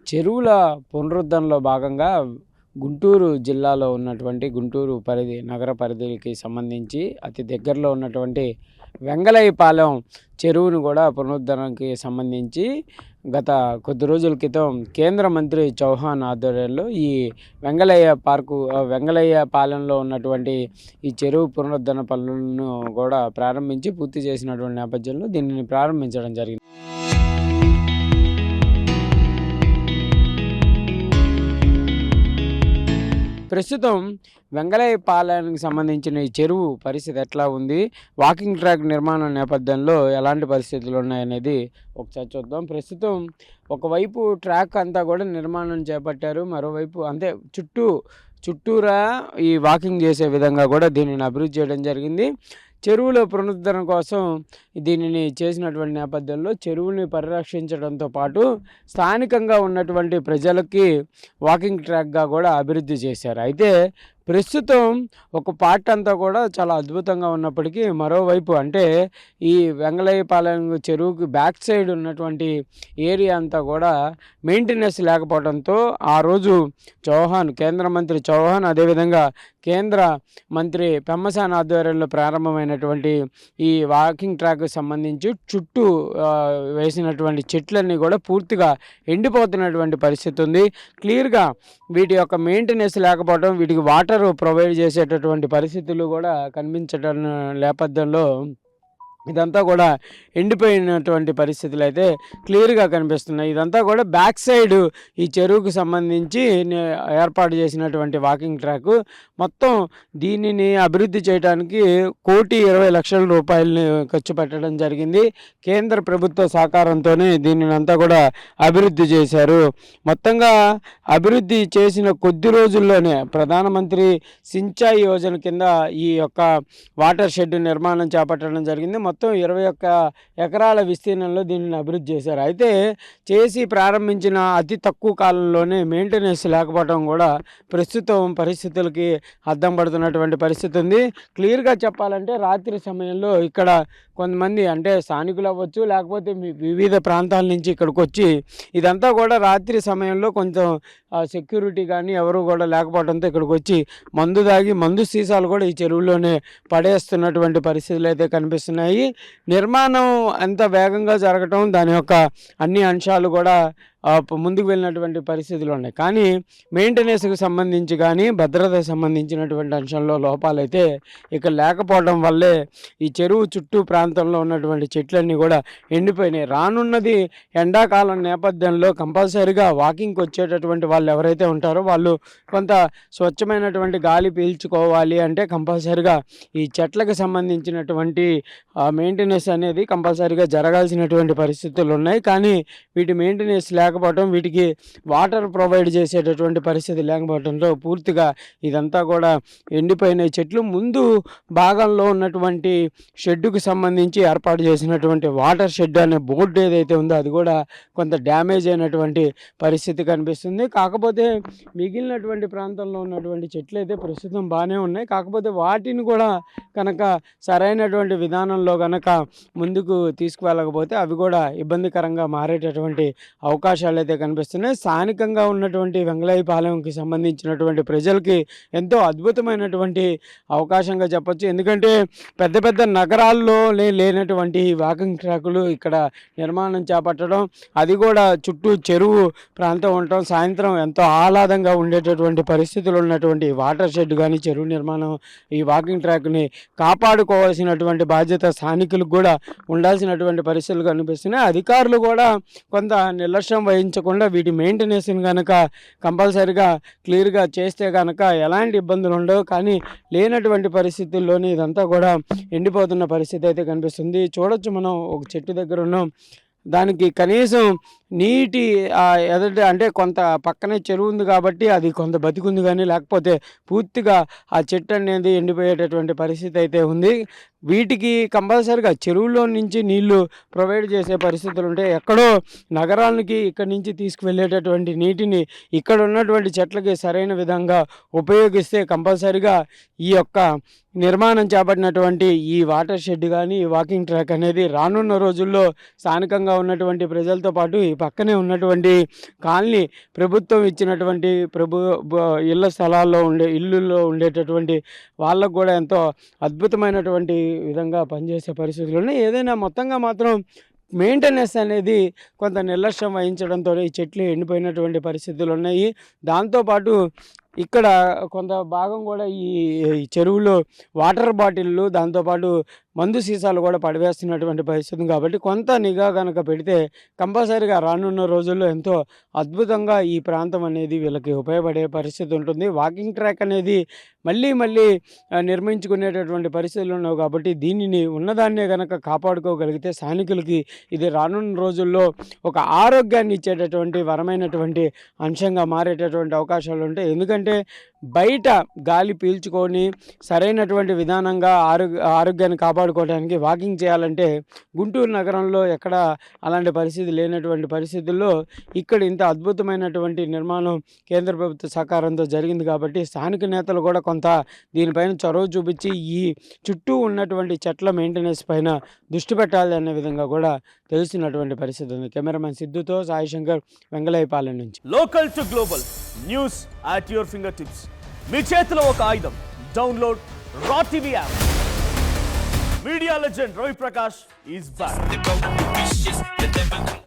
చెరువుల పునరుద్ధరణలో భాగంగా గుంటూరు జిల్లాలో ఉన్నటువంటి గుంటూరు నగర పరిధికి సంబంధించి అతి దగ్గరలో ఉన్నటువంటి వెంగళయ్యపాలెం చెరువును కూడా పునరుద్ధరణకి సంబంధించి గత కొద్ది రోజుల క్రితం కేంద్ర మంత్రి చౌహాన్ ఆధ్వర్యంలో ఈ వెంగళయ్య పాలెంలో ఉన్నటువంటి ఈ చెరువు పునరుద్ధరణ పనులను కూడా ప్రారంభించి పూర్తి చేసినటువంటి నేపథ్యంలో దీనిని ప్రారంభించడం జరిగింది. ప్రస్తుతం వెంగళయ్యపాలెంకి సంబంధించిన ఈ చెరువు పరిస్థితి ఎట్లా ఉంది, వాకింగ్ ట్రాక్ నిర్మాణం నేపథ్యంలో ఎలాంటి పరిస్థితులు ఉన్నాయనేది ఒకసారి చూద్దాం. ప్రస్తుతం ఒకవైపు ట్రాక్ అంతా కూడా నిర్మాణం చేపట్టారు, మరోవైపు అంటే చుట్టూరా ఈ వాకింగ్ చేసే విధంగా కూడా దీనిని అభివృద్ధి చేయడం జరిగింది. చెరువుల పునరుద్ధరణ కోసం దీనిని చేసినటువంటి నేపథ్యంలో చెరువుని పరిరక్షించడంతో పాటు స్థానికంగా ఉన్నటువంటి ప్రజలకి వాకింగ్ ట్రాక్గా కూడా అభివృద్ధి చేశారు. అయితే ప్రస్తుతం ఒక పార్ట్ అంతా కూడా చాలా అద్భుతంగా ఉన్నప్పటికీ మరోవైపు అంటే ఈ వెంగళయ్యపాలెం చెరువుకి బ్యాక్ సైడ్ ఉన్నటువంటి ఏరియా అంతా కూడా మెయింటెనెన్స్ లేకపోవడంతో ఆ రోజు కేంద్ర మంత్రి చౌహాన్ అదేవిధంగా కేంద్ర మంత్రి పెమ్మసాని ఆధ్వర్యంలో ప్రారంభమైనటువంటి ఈ వాకింగ్ ట్రాక్కి సంబంధించి చుట్టూ వేసినటువంటి చెట్లన్నీ కూడా పూర్తిగా ఎండిపోతున్నటువంటి పరిస్థితి ఉంది. క్లియర్గా వీటి యొక్క మెయింటెనెన్స్ లేకపోవడం, వీటికి వాటర్ ప్రొవైడ్ చేసేటటువంటి పరిస్థితులు కూడా కనిపించడం నేపథ్యంలో ఇదంతా కూడా ఎండిపోయినటువంటి పరిస్థితులు అయితే క్లియర్గా కనిపిస్తున్నాయి. ఇదంతా కూడా బ్యాక్ సైడ్ ఈ చెరువుకు సంబంధించి ఏర్పాటు చేసినటువంటి వాకింగ్ ట్రాక్. మొత్తం దీనిని అభివృద్ధి చేయడానికి 1,20,00,000 రూపాయలని ఖర్చు పెట్టడం జరిగింది. కేంద్ర ప్రభుత్వ సహకారంతోనే దీనిని అంతా కూడా అభివృద్ధి చేశారు. మొత్తంగా అభివృద్ధి చేసిన కొద్ది రోజుల్లోనే ప్రధానమంత్రి సించాయి యోజన కింద ఈ యొక్క వాటర్ షెడ్ నిర్మాణం చేపట్టడం జరిగింది. మొత్తం 21 ఎకరాల విస్తీర్ణంలో దీనిని అభివృద్ధి చేశారు. అయితే చేసి ప్రారంభించిన అతి తక్కువ కాలంలోనే మెయింటెనెన్స్ లేకపోవడం కూడా ప్రస్తుతం పరిస్థితులకి అద్దం పడుతున్నటువంటి పరిస్థితి ఉంది. క్లియర్గా చెప్పాలంటే రాత్రి సమయంలో ఇక్కడ కొంతమంది అంటే స్థానికులు అవ్వచ్చు, లేకపోతే వివిధ ప్రాంతాల నుంచి ఇక్కడికి వచ్చి ఇదంతా కూడా రాత్రి సమయంలో కొంచెం సెక్యూరిటీ కానీ ఎవరు కూడా లేకపోవడంతో ఇక్కడికి వచ్చి మందు తాగి మందు సీసాలు కూడా ఈ చెరువులోనే పడేస్తున్నటువంటి పరిస్థితులు అయితే కనిపిస్తున్నాయి. నిర్మాణం ఎంత వేగంగా జరగటం, దాని యొక్క అన్ని అంశాలు కూడా ముందుకు వెళ్ళినటువంటి పరిస్థితులు ఉన్నాయి. కానీ మెయింటెనెన్స్కి సంబంధించి కానీ భద్రతకు సంబంధించినటువంటి అంశంలో లోపాలైతే ఇక్కడ లేకపోవడం వల్లే ఈ చెరువు చుట్టూ ప్రాంతంలో ఉన్నటువంటి చెట్లన్నీ కూడా ఎండిపోయినాయి. రానున్నది ఎండాకాలం నేపథ్యంలో కంపల్సరీగా వాకింగ్కి వచ్చేటటువంటి వాళ్ళు ఎవరైతే ఉంటారో వాళ్ళు కొంత స్వచ్ఛమైనటువంటి గాలి పీల్చుకోవాలి అంటే కంపల్సరీగా ఈ చెట్లకు సంబంధించినటువంటి మెయింటెనెన్స్ అనేది కంపల్సరీగా జరగాల్సినటువంటి పరిస్థితులు ఉన్నాయి. కానీ వీటి మెయింటెనెన్స్ లేకపోవడం, వీటికి వాటర్ ప్రొవైడ్ చేసేటటువంటి పరిస్థితి లేకపోవడంతో పూర్తిగా ఇదంతా కూడా ఎండిపోయిన చెట్లు. ముందు భాగంలో ఉన్నటువంటి షెడ్డుకు సంబంధించి ఏర్పాటు చేసినటువంటి వాటర్ షెడ్ అనే బోర్డు ఏదైతే ఉందో అది కూడా కొంత డ్యామేజ్ అయినటువంటి పరిస్థితి కనిపిస్తుంది. కాకపోతే మిగిలినటువంటి ప్రాంతంలో ఉన్నటువంటి చెట్లు అయితే ప్రస్తుతం బాగానే ఉన్నాయి. కాకపోతే వాటిని కూడా కనుక సరైనటువంటి విధానంలో కనుక ముందుకు తీసుకువెళ్ళకపోతే అవి కూడా ఇబ్బందికరంగా మారేటటువంటి అవకాశాలు అయితే కనిపిస్తున్నాయి. స్థానికంగా ఉన్నటువంటి వెంగళయ్యపాలెంకి సంబంధించినటువంటి ప్రజలకి ఎంతో అద్భుతమైనటువంటి అవకాశంగా చెప్పొచ్చు. ఎందుకంటే పెద్ద పెద్ద నగరాల్లో లేనటువంటి వాకింగ్ ట్రాకులు ఇక్కడ నిర్మాణం చేపట్టడం, అది కూడా చుట్టూ చెరువు ప్రాంతం ఉండటం, సాయంత్రం ఎంతో ఆహ్లాదంగా ఉండేటటువంటి పరిస్థితులు ఉన్నటువంటి వాటర్ షెడ్ కానీ చెరువు నిర్మాణం, ఈ వాకింగ్ ట్రాక్ని కాపాడుకోవాల్సినటువంటి బాధ్యత స్థానికులకు కూడా ఉండాల్సినటువంటి పరిస్థితులు కనిపిస్తున్నాయి. అధికారులు కూడా కొంత నిర్లక్ష్యం వహించకుండా వీటి మెయింటెనెన్స్ని కనుక కంపల్సరీగా క్లియర్గా చేస్తే కనుక ఎలాంటి ఇబ్బందులు ఉండవు. కానీ లేనటువంటి పరిస్థితుల్లోనే ఇదంతా కూడా ఎండిపోతున్న పరిస్థితి అయితే కనిపిస్తుంది. చూడొచ్చు, మనం ఒక చెట్టు దగ్గర ఉన్నాం, దానికి కనీసం నీటి ఎదటి అంటే కొంత పక్కనే చెరువు ఉంది కాబట్టి అది కొంత బతికుంది, కానీ లేకపోతే పూర్తిగా ఆ చెట్టు అనేది ఎండిపోయేటటువంటి పరిస్థితి అయితే ఉంది. వీటికి కంపల్సరీగా చెరువులో నుంచి నీళ్లు ప్రొవైడ్ చేసే పరిస్థితులు ఉంటాయి. ఎక్కడో నగరానికి ఇక్కడి నుంచి తీసుకువెళ్ళేటటువంటి నీటిని ఇక్కడ ఉన్నటువంటి చెట్లకి సరైన విధంగా ఉపయోగిస్తే కంపల్సరీగా ఈ యొక్క నిర్మాణం చేపట్టినటువంటి ఈ వాటర్ షెడ్ కానీ ఈ వాకింగ్ ట్రాక్ అనేది రానున్న రోజుల్లో స్థానికంగా ఉన్నటువంటి ప్రజలతో పాటు ఈ పక్కనే ఉన్నటువంటి కాలనీ ప్రభుత్వం ఇచ్చినటువంటి ఇళ్ళ స్థలాల్లో ఇళ్ళల్లో ఉండేటటువంటి వాళ్ళకు కూడా ఎంతో అద్భుతమైనటువంటి విధంగా పనిచేసే పరిస్థితులు ఉన్నాయి. ఏదైనా మొత్తంగా మాత్రం మెయింటెనెన్స్ అనేది కొంత నిర్లక్ష్యం వహించడంతో ఈ చెట్లు ఎండిపోయినటువంటి పరిస్థితులు ఉన్నాయి. దాంతోపాటు ఇక్కడ కొంత భాగం కూడా ఈ చెరువులో వాటర్ బాటిళ్ళు, దాంతోపాటు మందు సీసాలు కూడా పడివేస్తున్నటువంటి పరిస్థితి. కాబట్టి కొంత నిఘా కనుక పెడితే కంపల్సరీగా రానున్న రోజుల్లో ఎంతో అద్భుతంగా ఈ ప్రాంతం అనేది వీళ్ళకి ఉపయోగపడే పరిస్థితి ఉంటుంది. వాకింగ్ ట్రాక్ అనేది మళ్ళీ నిర్మించుకునేటటువంటి పరిస్థితులు ఉన్నావు. కాబట్టి దీనిని ఉన్నదాన్నే కనుక కాపాడుకోగలిగితే స్థానికులకి ఇది రానున్న రోజుల్లో ఒక ఆరోగ్యాన్ని ఇచ్చేటటువంటి వరమైనటువంటి అంశంగా మారేటటువంటి అవకాశాలు ఉంటాయి. ఎందుకంటే బయట గాలి పీల్చుకొని సరైనటువంటి విధానంగా ఆరోగ్యాన్ని కాపాడుకోవడానికి వాకింగ్ చేయాలంటే గుంటూరు నగరంలో ఎక్కడ అలాంటి పరిస్థితి లేనటువంటి పరిస్థితుల్లో ఇక్కడ ఇంత అద్భుతమైనటువంటి నిర్మాణం కేంద్ర ప్రభుత్వ సహకారంతో జరిగింది. కాబట్టి స్థానిక నేతలు కూడా కొంత దీనిపైన చొరవ చూపించి ఈ చుట్టూ ఉన్నటువంటి చెట్ల మెయింటెనెన్స్ పైన దృష్టి పెట్టాలి అనే విధంగా కూడా తెలుస్తున్నటువంటి పరిస్థితి ఉంది. కెమెరామెన్ సిద్ధుతో సాయి శంకర్, వెంగళయ్యపాలెం నుంచి. Local to global news at your finger tips. మీ చేతిలో ఒక ఆయుధం. Download Raw TV app. Media legend Ravi Prakash is back.